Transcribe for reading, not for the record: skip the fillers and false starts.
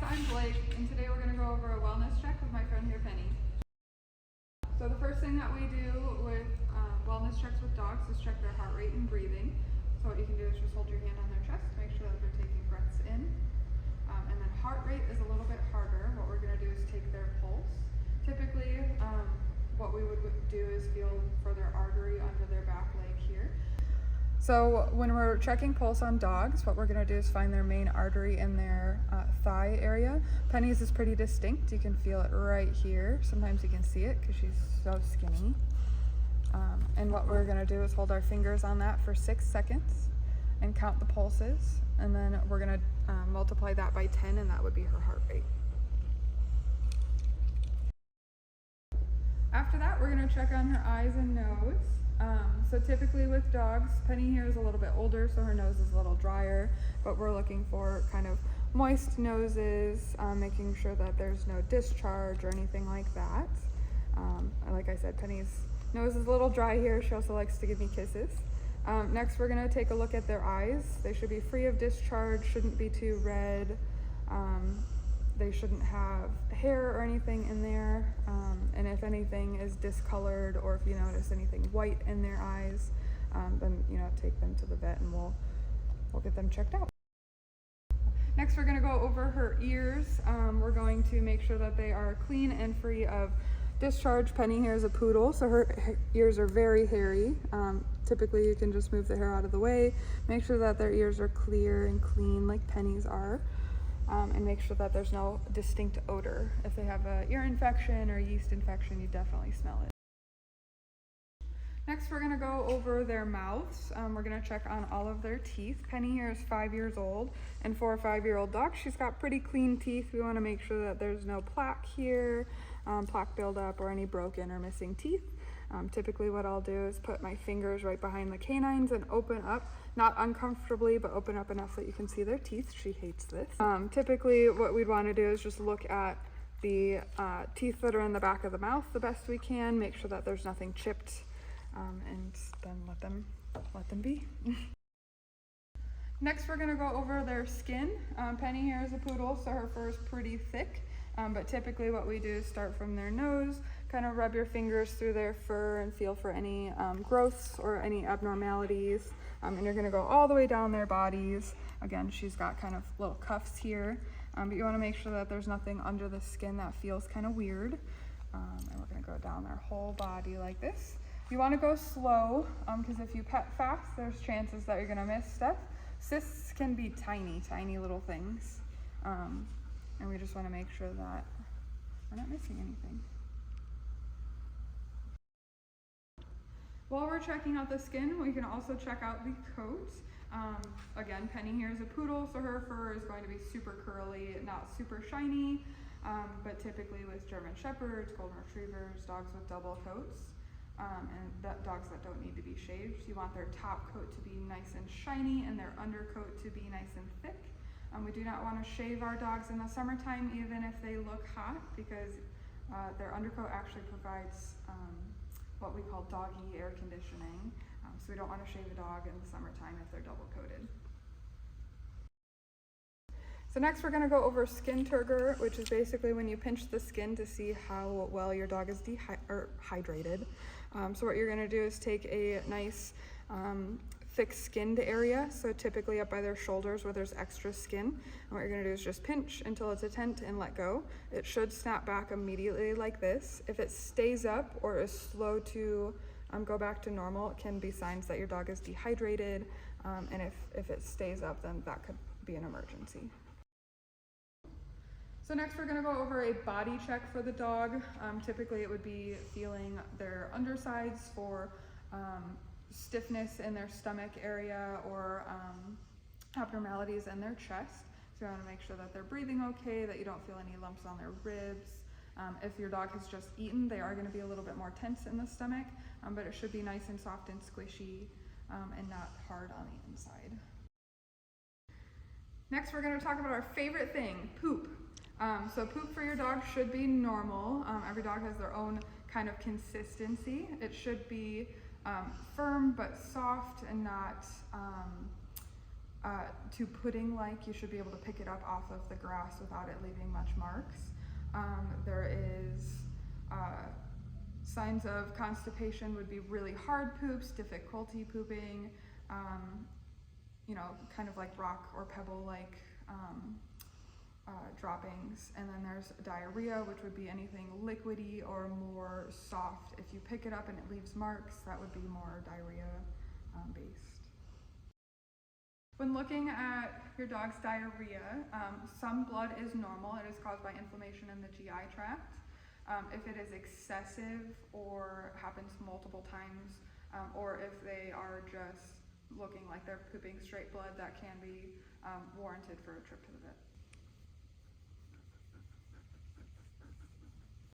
I'm Blake, and today we're going to go over a wellness check with my friend here, Penny. So the first thing that we do with wellness checks with dogs is check their heart rate and breathing. So what you can do is just hold your hand on their chest, make sure that they're taking breaths in. And then heart rate is a little bit harder. What we're going to do is take their pulse. Typically, what we would do is feel for their artery under their back leg here. So when we're checking pulse on dogs, what we're going to do is find their main artery in their thigh area. Penny's is pretty distinct. You can feel it right here. Sometimes you can see it because she's so skinny. And what we're going to do is hold our fingers on that for 6 seconds and count the pulses. And then we're going to multiply that by 10, and that would be her heart rate. After that, we're going to check on her eyes and nose. So typically with dogs, Penny here is a little bit older, so her nose is a little drier, but we're looking for kind of moist noses, making sure that there's no discharge or anything like that. Like I said, Penny's nose is a little dry here. She also likes to give me kisses. Next, we're going to take a look at their eyes. They should be free of discharge, shouldn't be too red. They shouldn't have hair or anything in there, and if anything is discolored, or if you notice anything white in their eyes, then take them to the vet and we'll get them checked out. Next, we're going to go over her ears. We're going to make sure that they are clean and free of discharge. Penny here is a poodle, so her ears are very hairy. Typically, you can just move the hair out of the way, make sure that their ears are clear and clean like Penny's are. And make sure that there's no distinct odor. If they have an ear infection or yeast infection, you definitely smell it. Next, we're going to go over their mouths. We're going to check on all of their teeth. Penny here is 5 years old, and for a 5-year-old dog, she's got pretty clean teeth. We want to make sure that there's no plaque here, plaque buildup, or any broken or missing teeth. Typically what I'll do is put my fingers right behind the canines and open up, not uncomfortably, but open up enough that you can see their teeth. She hates this. Typically what we'd want to do is just look at the teeth that are in the back of the mouth the best we can, make sure that there's nothing chipped, and then let them be. Next, we're going to go over their skin. Penny here is a poodle, so her fur is pretty thick. But typically what we do is start from their nose, kind of rub your fingers through their fur and feel for any growths or any abnormalities. And you're going to go all the way down their bodies. Again, she's got kind of little cuffs here, but you want to make sure that there's nothing under the skin that feels kind of weird. And we're going to go down their whole body like this. You want to go slow, because if you pet fast, there's chances that you're going to miss stuff. Cysts can be tiny, tiny little things. And we just want to make sure that we're not missing anything. While we're checking out the skin, we can also check out the coat. Again, Penny here is a poodle, so her fur is going to be super curly, not super shiny, but typically with German Shepherds, Golden Retrievers, dogs with double coats, and dogs that don't need to be shaved, you want their top coat to be nice and shiny and their undercoat to be nice and thick. We do not want to shave our dogs in the summertime, even if they look hot, because their undercoat actually provides what we call doggy air conditioning. So we don't want to shave a dog in the summertime if they're double coated. So next we're going to go over skin turgor, which is basically when you pinch the skin to see how well your dog is hydrated. So what you're going to do is take a nice thick skinned area, so typically up by their shoulders where there's extra skin. And what you're going to do is just pinch until it's a tent and let go. It should snap back immediately like this. If it stays up or is slow to go back to normal, it can be signs that your dog is dehydrated, and if it stays up, then that could be an emergency. So next we're going to go over a body check for the dog. Typically it would be feeling their undersides for stiffness in their stomach area or abnormalities in their chest. So you want to make sure that they're breathing okay, that you don't feel any lumps on their ribs. If your dog has just eaten, they are going to be a little bit more tense in the stomach, but it should be nice and soft and squishy and not hard on the inside. Next, we're going to talk about our favorite thing, poop. So poop for your dog should be normal. Every dog has their own kind of consistency. It should be firm but soft and not to pudding-like. You should be able to pick it up off of the grass without it leaving much marks. There is signs of constipation would be really hard poops, difficulty pooping, you know, kind of like rock or pebble-like droppings. And then there's diarrhea, which would be anything liquidy or more soft. If you pick it up and it leaves marks, that would be more diarrhea based. When looking at your dog's diarrhea, some blood is normal. It is caused by inflammation in the GI tract. If it is excessive or happens multiple times, or if they are just looking like they're pooping straight blood, that can be warranted for a trip to the vet.